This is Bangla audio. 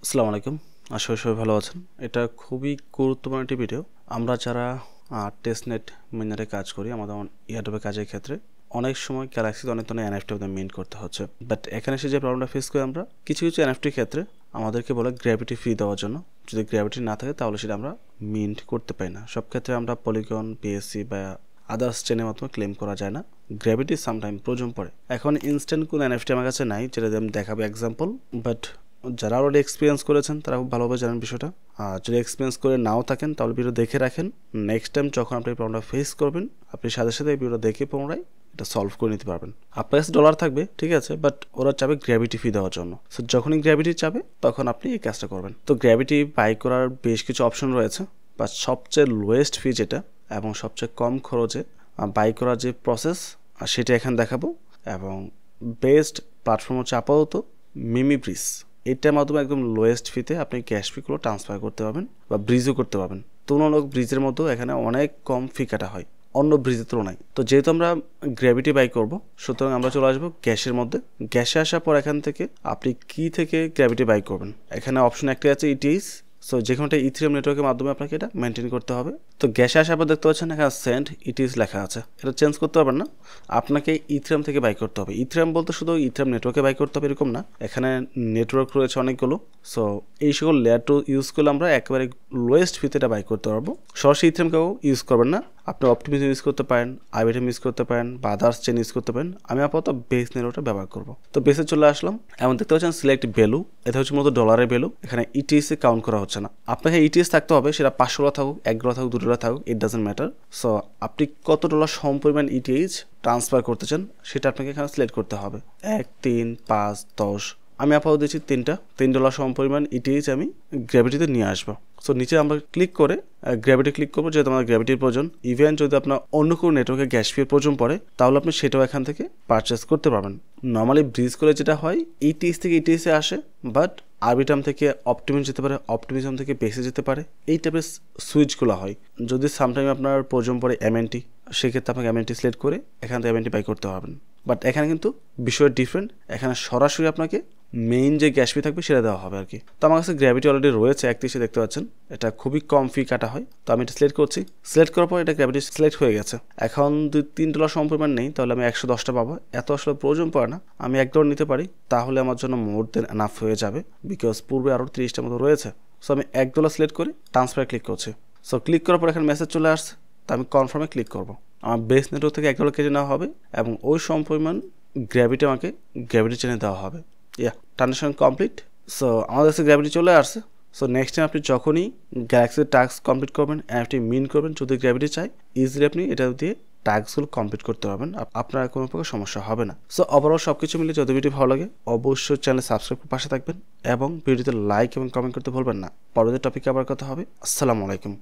আসসালামু আলাইকুম। আশা করি সবাই ভালো আছেন। এটা খুবই গুরুত্বপূর্ণ একটি ভিডিও। আমরা যারা টেস্টনেট মিনারে কাজ করি, আমাদের ইয়ারডবে কাজের ক্ষেত্রে অনেক সময় গ্যালাক্সিতে অনেক ধরনের এনএফটি আমাদের মিন্ট করতে হচ্ছে। বাট এখানে এসে যে প্রবলেমটা ফেস করি আমরা, কিছু কিছু এনএফটির ক্ষেত্রে আমাদেরকে বলে গ্র্যাভিটি ফি দেওয়ার জন্য। যদি গ্র্যাভিটি না থাকে তাহলে সেটা আমরা মিন্ট করতে পারি না। সব ক্ষেত্রে আমরা পলিগন, পিএসসি বা আদার্স চেনের মাধ্যমে ক্লেম করা যায় না। গ্র্যাভিটি সামটাইম প্রয়োজন পড়ে। এখন ইনস্ট্যান্ট কোনো এনএফটি আমার কাছে নাই যেটা আমি দেখাবো এক্সাম্পল, বাট যারা অলরেডি এক্সপিরিয়েন্স করেছেন তারা খুব ভালোভাবে জানেন বিষয়টা। আর যদি এক্সপিরিয়েন্স করে নাও থাকেন তাহলে ভিডিও দেখে রাখেন। নেক্সট টাইম যখন আপনি প্রবলেমটা ফেস করবেন, আপনি সাথে সাথে এই ভিডিওটা দেখে পুনরায় এটা সলভ করে নিতে পারবেন। আপনার কাছে ডলার থাকবে, ঠিক আছে, বাট ওরা চাবে গ্র্যাভিটি ফি দেওয়ার জন্য। সো যখনই গ্র্যাভিটি চাবে তখন আপনি এই কাজটা করবেন। তো গ্র্যাভিটি বাই করার বেশ কিছু অপশন রয়েছে, বা সবচেয়ে লোয়েস্ট ফি যেটা এবং সবচেয়ে কম খরচে বাই করার যে প্রসেস সেটা এখানে দেখাবো। এবং বেস্ট প্ল্যাটফর্ম হচ্ছে আপাতত মিমি ব্রিজ। এটার মাধ্যমে একদম লোয়েস্ট ফিতে আপনি ক্যাশ ফিগুলো ট্রান্সফার করতে পারবেন বা ব্রিজও করতে পারবেন। তুলনামূলক ব্রিজের মধ্যেও এখানে অনেক কম ফি কাটা হয় অন্য ব্রিজের তুলনায়। তো যেহেতু আমরা গ্র্যাভিটি বাই করব, সুতরাং আমরা চলে আসবো গ্যাসের মধ্যে। গ্যাসে আসার পর এখান থেকে আপনি কি থেকে গ্র্যাভিটি বাই করবেন, এখানে অপশন একটা আছে ইটিএস। সো যেখানটা ইথিরিয়াম নেটওয়ার্কের মাধ্যমে আপনাকে এটা মেনটেন করতে হবে। তো গ্যাসে আসার পর দেখতে পাচ্ছেন এখানে সেন্ড ইটিএস লেখা আছে, এটা চেঞ্জ করতে পারবেন না, আপনাকে ইথিরিয়াম থেকে বাই করতে হবে। ইথিরিয়াম বলতে শুধু ইথিরিয়াম নেটওয়ার্কে বাই করতে হবে এরকম না, এখানে নেটওয়ার্ক রয়েছে অনেকগুলো। সো এই সকল লেয়ার টু ইউজ করলে আমরা একেবারে লোয়েস্ট ফিতে এটা বাই করতে পারবো। সরাসরি ইথিরিয়ামকেও ইউজ করবেন না, আপনি অপটিমিজম ইউজ করতে পারেন, আইবিটিএম ইউজ করতে পারেন, বা আদার্স চেন ইউজ করতে পারেন। আমি আপাতত বেস নেটওয়ার্কটা ব্যবহার করবো। তো বেসে চলে আসলাম, এমন দেখতে পাচ্ছেন সিলেক্ট ভ্যালু, এটা হচ্ছে মূলত ডলারের ভ্যালু। এখানে ইটিএসে কাউন্ট করা হচ্ছে না, আপনাকে ইটিএস থাকতে হবে, সেটা $500 থাকুক, $1 থাকুক, $2 থাকুক, ইট ডাজেন্ট ম্যাটার। সো আপনি কত ডলার সম পরিমাণ ইটিএস ট্রান্সফার করতে চান সেটা আপনাকে এখানে সিলেক্ট করতে হবে। 1, 3, 5, 10। আমি আপাতত দিচ্ছি $3 সম পরিমাণ ইটিএস আমি গ্র্যাভিটিতে নিয়ে আসবো। সো নিচে আমরা ক্লিক করে গ্র্যাভিটি ক্লিক করবো, যেহেতু আমাদের গ্র্যাভিটির প্রয়োজন। ইভেন যদি আপনার অন্য কোনো নেটওয়ার্কে গ্যাস ফির প্রয়োজন পড়ে তাহলে আপনি সেটাও এখান থেকে পারচেস করতে পারবেন। নর্মালি ব্রিজ করে যেটা হয়, ইটিএস থেকে ইটিএসে আসে, বাট আরবিটাম থেকে অপটিমিজম যেতে পারে, অপটিমিজম থেকে বেসে যেতে পারে, এই টাইপের সুইচগুলো হয়। যদি সামটাইম আপনার প্রয়োজন পড়ে এমএনটি, সেক্ষেত্রে আপনাকে এমএনটি সিলেক্ট করে এখান থেকে এমএনটি বাই করতে পারবেন। বাট এখানে কিন্তু বিষয় ডিফারেন্ট, এখানে সরাসরি আপনাকে মেইন যে গ্যাস ফি থাকবে সেটা দেওয়া হবে আর কি। তো আমার কাছে গ্র্যাভিটি অলরেডি রয়েছে 31, দেখতে পাচ্ছেন এটা খুবই কম ফি কাটা হয়। তো আমি এটা সিলেক্ট করছি, সিলেক্ট করার পর এটা গ্র্যাভিটি সিলেক্ট হয়ে গেছে। এখন $2-3 সম পরিমাণ নেই, তাহলে আমি 110টা পাবো। এত আসলে প্রয়োজন পড়ে না, আমি $1 নিতে পারি, তাহলে আমার জন্য মোর দেন এনাফ হয়ে যাবে, বিকজ পূর্বে আরও 30টার মতো রয়েছে। সো আমি $1 সিলেক্ট করে ট্রান্সফার ক্লিক করছি। সো ক্লিক করার পর এখানে মেসেজ চলে আসছে, তো আমি কনফার্মে ক্লিক করবো। আমার বেস নেটওয়ার্ক থেকে $1 কেটে নেওয়া হবে এবং ওই সম পরিমাণ গ্র্যাভিটি আমাকে গ্র্যাভিটি চেনে দেওয়া হবে। Transaction complete. সো আমাদের কাছে গ্র্যাভিটি চলে আসছে। সো নেক্সট টাইম আপনি যখনই গ্যালাক্সির টাস্ক কমপ্লিট করবেন, এনএফটি মিন করবেন, যদি গ্র্যাভিটি চাই, ইজিলি আপনি এটা দিয়ে টাস্কগুলো কমপ্লিট করতে পারবেন, আপনার কোনো প্রকার সমস্যা হবে না। সো ওভারঅল সব কিছু মিলে যদি ভিডিও ভালো লাগে অবশ্যই চ্যানেল সাবস্ক্রাইব করে পাশে থাকবেন এবং ভিডিওতে লাইক এবং কমেন্ট করতে ভুলবেন না। পরবর্তী টপিকে আবার কথা হবে। আসসালামু আলাইকুম।